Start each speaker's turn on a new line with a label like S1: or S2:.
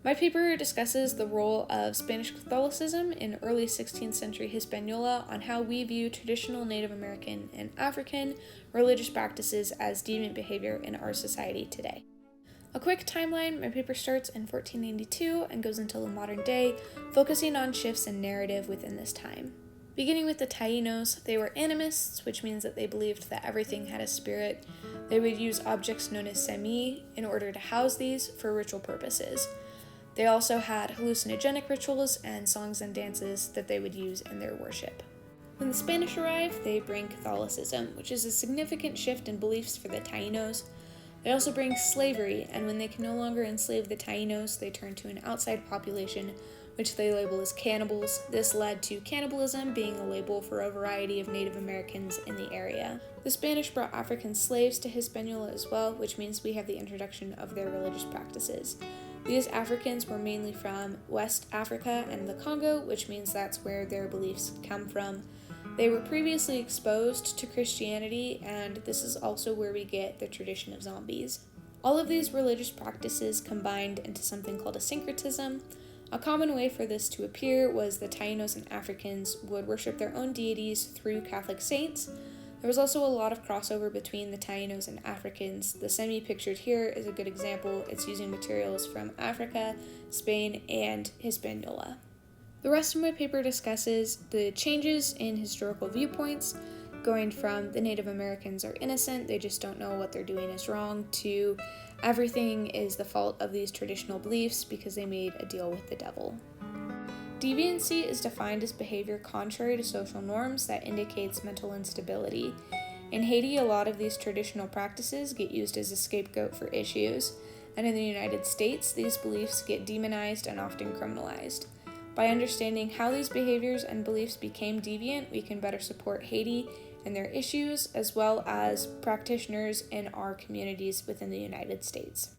S1: My paper discusses the role of Spanish Catholicism in early 16th century Hispaniola on how we view traditional Native American and African religious practices as deviant behavior in our society today. A quick timeline, my paper starts in 1492 and goes until the modern day, focusing on shifts in narrative within this time. Beginning with the Taínos, they were animists, which means that they believed that everything had a spirit. They would use objects known as semi in order to house these for ritual purposes. They also had hallucinogenic rituals and songs and dances that they would use in their worship. When the Spanish arrive, they bring Catholicism, which is a significant shift in beliefs for the Taínos. They also bring slavery, and when they can no longer enslave the Taínos, they turn to an outside population, which they label as cannibals. This led to cannibalism being a label for a variety of Native Americans in the area. The Spanish brought African slaves to Hispaniola as well, which means we have the introduction of their religious practices. These Africans were mainly from West Africa and the Congo, which means that's where their beliefs come from. They were previously exposed to Christianity, and this is also where we get the tradition of zombies. All of these religious practices combined into something called a syncretism. A common way for this to appear was the Taínos and Africans would worship their own deities through Catholic saints. There was also a lot of crossover between the Taínos and Africans. The semi pictured here is a good example. It's using materials from Africa, Spain, and Hispaniola. The rest of my paper discusses the changes in historical viewpoints, going from the Native Americans are innocent, they just don't know what they're doing is wrong, to everything is the fault of these traditional beliefs because they made a deal with the devil. Deviancy is defined as behavior contrary to social norms that indicates mental instability. In Haiti, a lot of these traditional practices get used as a scapegoat for issues, and in the United States, these beliefs get demonized and often criminalized. By understanding how these behaviors and beliefs became deviant, we can better support Haiti and their issues, as well as practitioners in our communities within the United States.